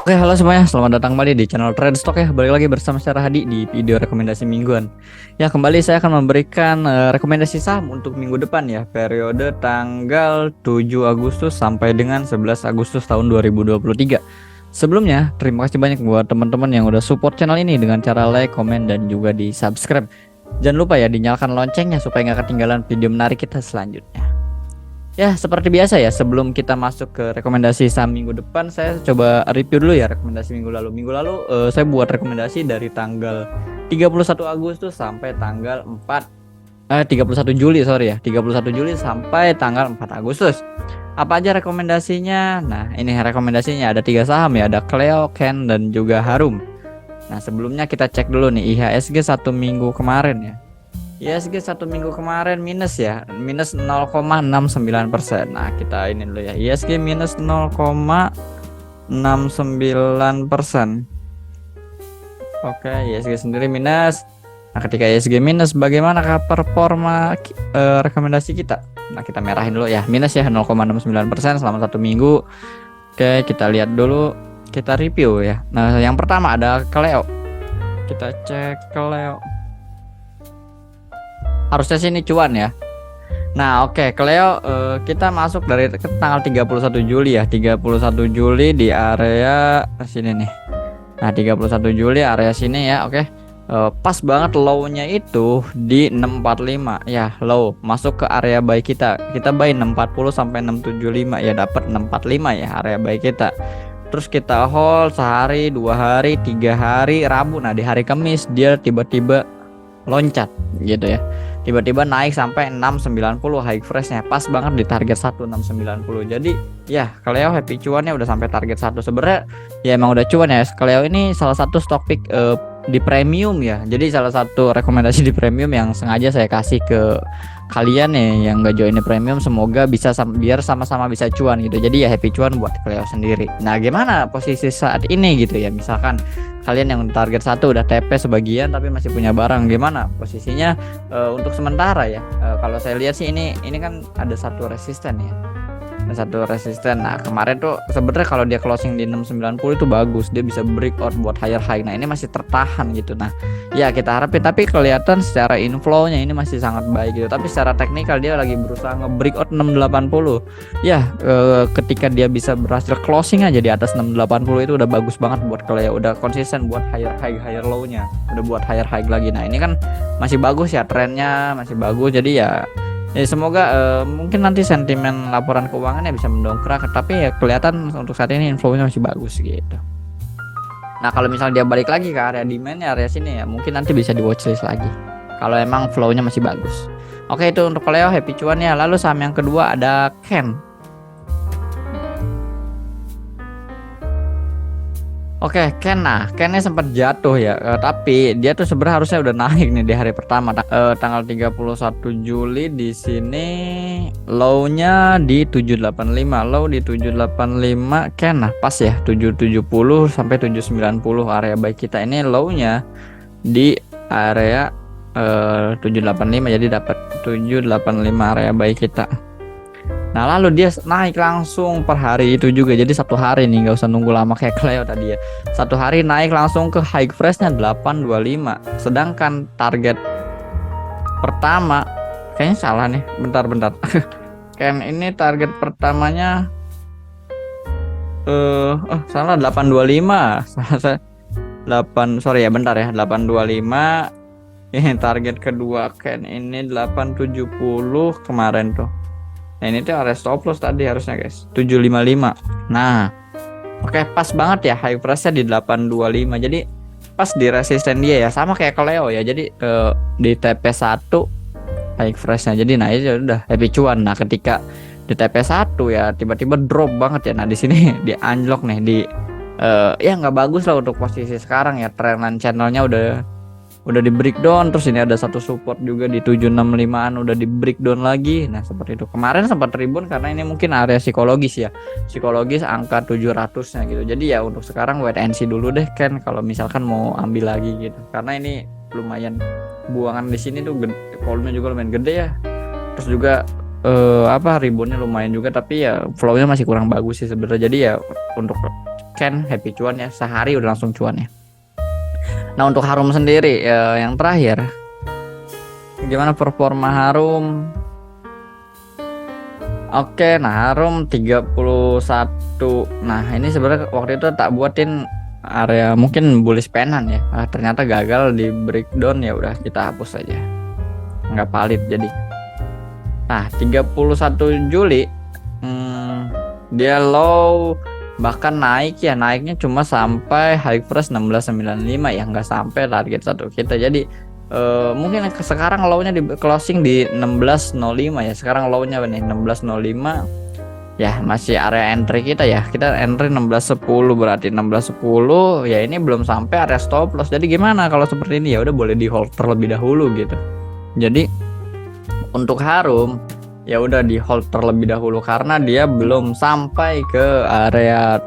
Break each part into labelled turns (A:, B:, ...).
A: Oke, halo semuanya. Selamat datang kembali di channel Trade Stock ya. Balik lagi bersama saya Hadi di video rekomendasi mingguan. Ya, kembali saya akan memberikan rekomendasi saham untuk minggu depan ya, periode tanggal 7 Agustus sampai dengan 11 Agustus tahun 2023. Sebelumnya, terima kasih banyak buat teman-teman yang udah support channel ini dengan cara like, komen, dan juga di subscribe. Jangan lupa ya dinyalakan loncengnya supaya nggak ketinggalan video menarik kita selanjutnya. Ya, seperti biasa ya, sebelum kita masuk ke rekomendasi saham minggu depan, saya coba review dulu ya rekomendasi minggu lalu. Minggu lalu saya buat rekomendasi dari tanggal 31 Agustus sampai tanggal 31 Juli, sorry ya. 31 Juli sampai tanggal 4 Agustus. Apa aja rekomendasinya? Nah, ini rekomendasinya ada 3 saham ya, ada Cleo, Ken, dan juga Harum. Nah, sebelumnya kita cek dulu nih IHSG satu minggu kemarin ya. ISG satu minggu kemarin minus ya, minus 0,69%. Nah, kita ini dulu ya, ISG minus 0,69%. Oke, ISG sendiri minus. Nah, ketika ISG minus, bagaimanakah performa rekomendasi kita? Nah, kita merahin dulu ya, minus ya 0,69% selama satu minggu. Oke, kita lihat dulu, kita review ya. Nah, yang pertama ada Cleo. Kita cek Cleo. Harusnya sini cuan ya. Nah, oke, Cleo kita masuk dari tanggal 31 Juli ya. 31 Juli di area sini nih. Nah, 31 Juli area sini ya. Oke. Pas banget low-nya itu di 645 ya, low masuk ke area buy kita. Kita buy 640 sampai 675 ya, dapat 645 ya area buy kita. Terus kita hold sehari, 2 hari, 3 hari, Rabu. Nah, di hari Kamis dia tiba-tiba loncat gitu ya. Tiba-tiba naik sampai 690 high freshnya, pas banget di target 1690. Jadi ya Cleo happy cuannya udah sampai target 1. Sebenarnya ya emang udah cuan ya. Cleo ini salah satu stock pick di premium ya. Jadi salah satu rekomendasi di premium yang sengaja saya kasih ke kalian ya yang gak join di premium, semoga bisa biar sama-sama bisa cuan gitu. Jadi ya happy cuan buat Cleo sendiri. Nah, gimana posisi saat ini gitu ya, misalkan kalian yang target 1 udah TP sebagian tapi masih punya barang, gimana posisinya untuk sementara ya. Kalau saya lihat sih ini kan ada satu resisten ya, ada satu resisten. Nah, kemarin tuh sebenarnya kalau dia closing di 690 itu bagus, dia bisa breakout buat higher high. Nah, ini masih tertahan gitu. Nah, ya kita harapin, tapi kelihatan secara inflow-nya ini masih sangat baik gitu. Tapi secara teknikal dia lagi berusaha nge-breakout 680. Ya, ketika dia bisa berhasil closing aja di atas 680 itu udah bagus banget buat Cleo, udah konsisten buat higher high higher low-nya, udah buat higher high lagi. Nah, ini kan masih bagus ya, trennya masih bagus. Jadi ya semoga mungkin nanti sentimen laporan keuangannya bisa mendongkrak, tapi ya kelihatan untuk saat ini inflow-nya masih bagus gitu. Nah, kalau misalnya dia balik lagi ke area demand area sini ya, mungkin nanti bisa di watchlist lagi kalau emang flow-nya masih bagus. Oke, itu untuk Cleo happy cuan ya. Lalu saham yang kedua ada Ken. Oke, Ken. Nah, Kennya sempat jatuh ya, tapi dia tuh sebenarnya harusnya udah naik nih di hari pertama, tanggal 31 Juli. Di sini low-nya di 785, low di 785 Ken. Nah, pas ya 770 sampai 790 area buy kita. Ini low-nya di area 785, jadi dapat 785 area buy kita. Nah, lalu dia naik langsung per hari itu juga. Jadi satu hari nih, nggak usah nunggu lama kayak Cleo tadi ya. Satu hari naik langsung ke high freshnya 825. Sedangkan target pertama kayaknya salah nih. Bentar. Kan ini target pertamanya salah 825. Salah 8, sorry ya, bentar ya. 825. Ini target kedua Ken ini 870 kemarin tuh. Nah, ini tuh area stop loss tadi harusnya guys 755. Nah, oke, pas banget ya high price-nya di 825. Jadi pas di resisten dia ya, sama kayak Cleo ya. Jadi di TP1 high price-nya. Jadi nah itu udah happy cuan. Nah, ketika di TP1 ya tiba-tiba drop banget ya. Nah, di sini di unlock nih di ya nggak bagus lah untuk posisi sekarang ya. Trendline channelnya udah di breakdown. Terus ini ada satu support juga di 765an udah di breakdown lagi. Nah, seperti itu. Kemarin sempat rebound karena ini mungkin area psikologis ya, psikologis angka 700 nya gitu. Jadi ya untuk sekarang wait and see dulu deh Ken, kalau misalkan mau ambil lagi gitu, karena ini lumayan buangan di sini tuh, volume juga lumayan gede ya. Terus juga reboundnya lumayan juga, tapi ya flownya masih kurang bagus sih sebenarnya. Jadi ya untuk scan happy cuan ya, sehari udah langsung cuan ya. Nah untuk Harum sendiri yang terakhir, gimana performa Harum? Oke, nah Harum 31. Nah ini sebenarnya waktu itu tak buatin area mungkin bullish penan ya. Ternyata gagal di breakdown, ya udah kita hapus aja, nggak valid jadi. Nah 31 Juli dia low, bahkan naik ya, naiknya cuma sampai high price 16.95 ya, nggak sampai target satu kita. Jadi mungkin sekarang low-nya di closing di 16.05 ya. Sekarang low-nya nih 16.05 ya, masih area entry kita ya. Kita entry 16.10, berarti 16.10 ya, ini belum sampai area stop loss. Jadi gimana kalau seperti ini? Ya udah boleh di hold terlebih dahulu gitu. Jadi untuk Harum ya udah di hold terlebih dahulu karena dia belum sampai ke area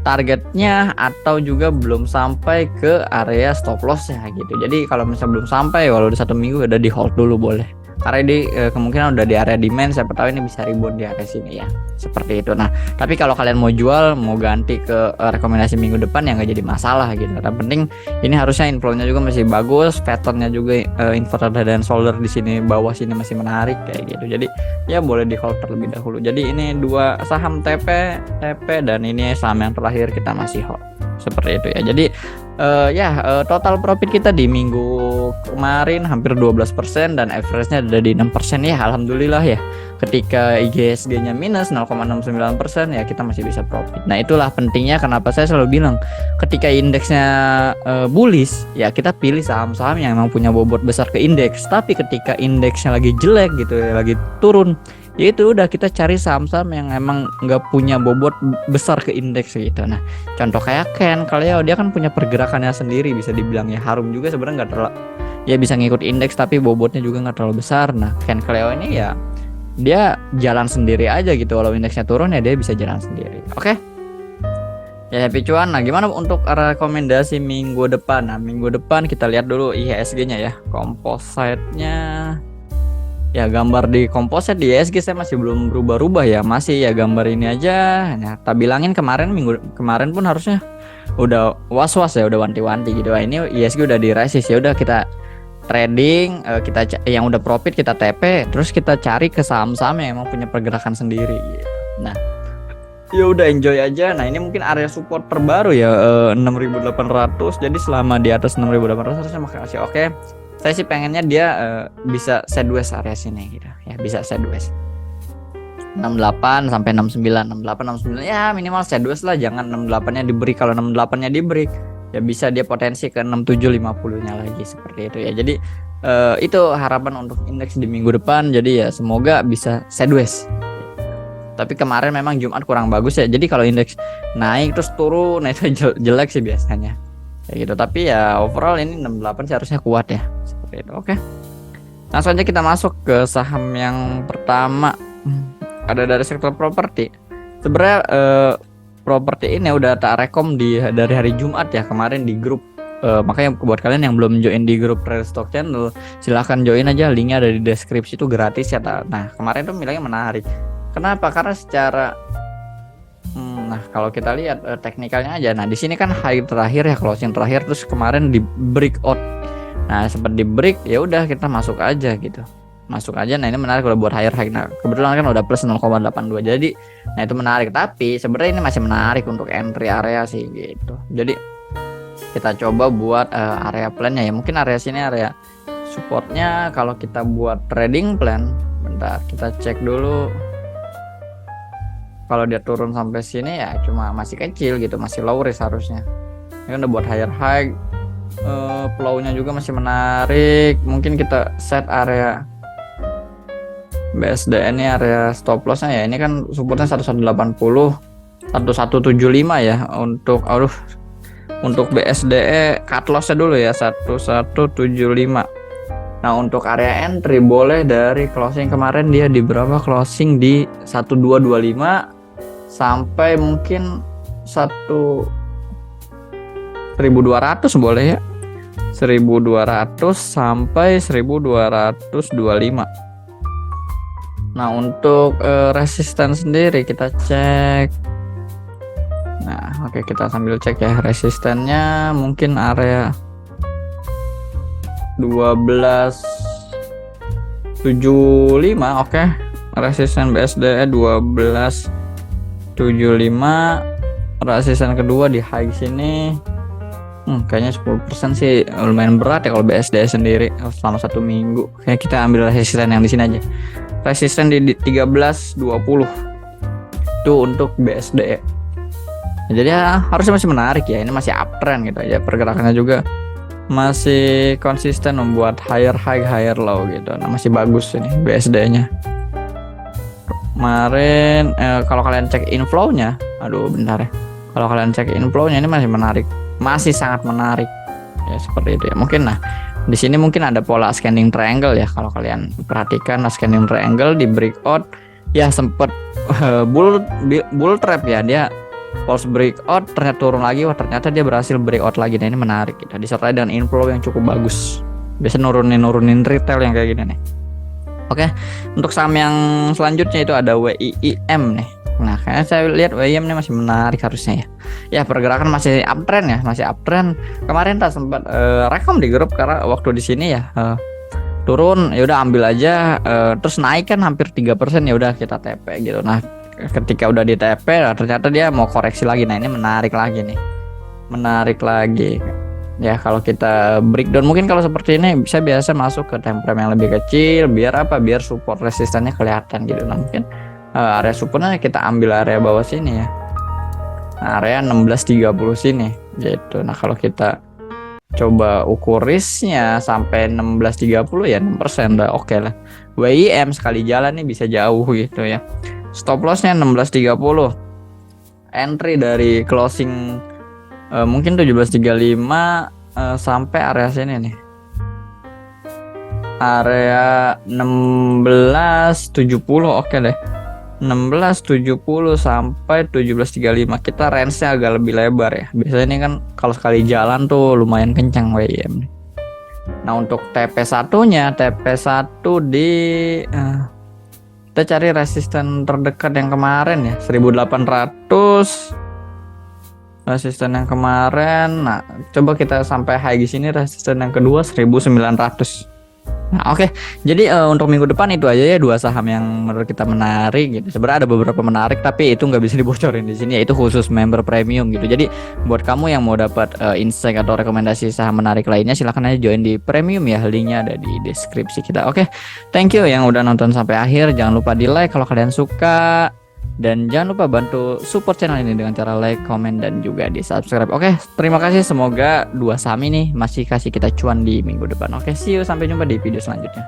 A: targetnya atau juga belum sampai ke area stop loss ya gitu. Jadi kalau misalnya belum sampai, walau di 1 minggu udah di hold dulu boleh, karena ini kemungkinan udah di area demand, siapa tahu ini bisa rebound di area sini ya, seperti itu. Nah tapi kalau kalian mau jual, mau ganti ke rekomendasi minggu depan ya nggak jadi masalah gitu. Yang penting ini harusnya inflow-nya juga masih bagus, pattern-nya juga inverted head and shoulder di sini bawah sini masih menarik kayak gitu. Jadi ya boleh di hold terlebih dahulu. Jadi ini 2 saham TP dan ini saham yang terakhir kita masih hold, seperti itu ya. Jadi total profit kita di minggu kemarin hampir 12% dan average-nya ada di 6% ya, alhamdulillah ya. Ketika IGSG-nya minus 0,69% ya kita masih bisa profit. Nah itulah pentingnya kenapa saya selalu bilang ketika indeksnya bullish ya kita pilih saham-saham yang memang punya bobot besar ke indeks. Tapi ketika indeksnya lagi jelek gitu ya, lagi turun, ya itu udah kita cari saham-saham yang emang nggak punya bobot besar ke indeks gitu. Nah contoh kayak Ken Kaleo, dia kan punya pergerakannya sendiri, bisa dibilang ya. Harum juga sebenarnya nggak terlalu, ya bisa ngikut indeks tapi bobotnya juga nggak terlalu besar. Nah Ken Kaleo ini ya dia jalan sendiri aja gitu, walau indeksnya turun ya dia bisa jalan sendiri. Oke. Ya happy cuan. Nah gimana untuk rekomendasi minggu depan? Nah minggu depan kita lihat dulu IHSG-nya ya, composite-nya. Ya gambar di composite di IHSG saya masih belum berubah-ubah ya, masih ya gambar ini aja. Nah tak bilangin minggu kemarin pun harusnya udah was-was ya, udah wanti-wanti gitu. Nah, ini IHSG udah di resist, ya udah kita trading, kita yang udah profit kita TP, terus kita cari ke saham-saham yang emang punya pergerakan sendiri gitu. Nah ya udah enjoy aja. Nah ini mungkin area support terbaru ya, 6.800. Jadi selama di atas 6.800 harusnya masih oke. Saya sih pengennya dia bisa sideways area sini gitu ya, bisa sideways 68 sampai 69, 68 69 ya minimal sideways lah, jangan 68-nya di break. Kalau 68-nya di break ya bisa dia potensi ke 6750-nya lagi, seperti itu ya. Jadi itu harapan untuk indeks di minggu depan. Jadi ya semoga bisa sideways. Tapi kemarin memang Jumat kurang bagus ya. Jadi kalau indeks naik terus turun, nah itu jelek sih biasanya kayak gitu. Tapi ya overall ini 68 sih harusnya kuat ya, seperti itu. Oke. Langsung aja kita masuk ke saham yang pertama. Ada dari sektor properti. Sebenarnya properti ini udah tak rekom dari hari Jumat ya kemarin di grup. Makanya buat kalian yang belum join di grup Trade Stock Channel, silahkan join aja, linknya ada di deskripsi, itu gratis ya. Nah kemarin tuh bilangnya menarik. Kenapa? Karena secara nah kalau kita lihat teknikalnya aja. Nah di sini kan high terakhir ya, closing terakhir, terus kemarin di breakout. Nah seperti break ya udah kita masuk aja gitu, masuk aja. Nah ini menarik kalau buat higher high. Nah kebetulan kan udah plus 0,82, jadi nah itu menarik. Tapi sebenarnya ini masih menarik untuk entry area sih gitu. Jadi kita coba buat area plannya ya. Mungkin area sini area supportnya. Kalau kita buat trading plan, bentar kita cek dulu. Kalau dia turun sampai sini ya cuma masih kecil gitu, masih low risk harusnya. Ini kan udah buat higher high, flow-nya juga masih menarik. Mungkin kita set area BSDN ini area stop loss-nya ya. Ini kan supportnya 1180, 1175 ya. Untuk BSDE cut loss-nya dulu ya 1175. Nah untuk area entry boleh dari closing kemarin dia di berapa, closing di 1225 sampai mungkin 1200 boleh ya, 1200 sampai 1225. Nah untuk resisten sendiri kita cek. Nah, oke, kita sambil cek ya resistennya, mungkin area 1275. Oke, resisten BSD 1275. Resisten kedua di high sini. Kayaknya 10% sih lumayan berat ya kalau BSD sendiri selama 1 minggu. Kayak kita ambil resisten yang di sini aja. Resisten di 1320 itu untuk BSD. Jadi ya harusnya masih menarik ya. Ini masih uptrend gitu aja, pergerakannya juga masih konsisten membuat higher high higher low gitu. Nah, masih bagus ini BSD-nya. Kemarin kalau kalian cek inflow-nya, aduh bentar ya. Kalau kalian cek inflow-nya ini masih menarik. Masih sangat menarik ya, seperti itu ya. Mungkin nah di sini mungkin ada pola scanning triangle ya, kalau kalian perhatikan. Nah, scanning triangle di breakout ya sempet bull trap ya, dia false breakout ternyata turun lagi, wah ternyata dia berhasil breakout lagi. Nah, ini menarik kita disertai dengan inflow yang cukup bagus, biasa nurunin retail yang kayak gini nih. Oke, untuk saham yang selanjutnya itu ada WIIM nih. Nah, kayaknya saya lihat WIM ini masih menarik harusnya ya. Ya, pergerakan masih uptrend ya, masih uptrend. Kemarin tak sempat rekom di grup karena waktu di sini ya turun, ya udah ambil aja, terus naik kan hampir 3%, ya udah kita TP gitu. Nah, ketika udah di TP, ternyata dia mau koreksi lagi. Nah, ini menarik lagi nih. Menarik lagi. Ya, kalau kita breakdown mungkin kalau seperti ini bisa biasa masuk ke time frame yang lebih kecil, biar apa? Biar support resistannya kelihatan gitu. Nah, mungkin area supportnya kita ambil area bawah sini ya. Nah, area 1630 sini gitu. Nah, kalau kita coba ukur risknya sampai 1630 ya 6%, udah oke lah. WIM sekali jalan nih bisa jauh gitu ya. Stop lossnya 1630. Entry dari closing mungkin 1735 sampai area sini nih. Area 1670 oke deh. 1670 sampai 1735. Kita range-nya agak lebih lebar ya. Biasanya ini kan kalau sekali jalan tuh lumayan kencang WIM. Nah, untuk TP1-nya, TP1 di kita cari resisten terdekat yang kemarin ya, 1800. Resisten yang kemarin. Nah, coba kita sampai high di sini, resisten yang kedua 1900. Nah, oke. Jadi untuk minggu depan itu aja ya, 2 saham yang menurut kita menarik gitu. Sebenarnya ada beberapa menarik tapi itu nggak bisa dibocorin di sini ya, itu khusus member premium gitu. Jadi buat kamu yang mau dapat insight atau rekomendasi saham menarik lainnya, silahkan aja join di premium ya, linknya ada di deskripsi kita. Oke, thank you yang udah nonton sampai akhir. Jangan lupa di like kalau kalian suka. Dan jangan lupa bantu support channel ini dengan cara like, komen, dan juga di subscribe. Oke, terima kasih. Semoga 2 saham ini masih kasih kita cuan di minggu depan. Oke, see you. Sampai jumpa di video selanjutnya.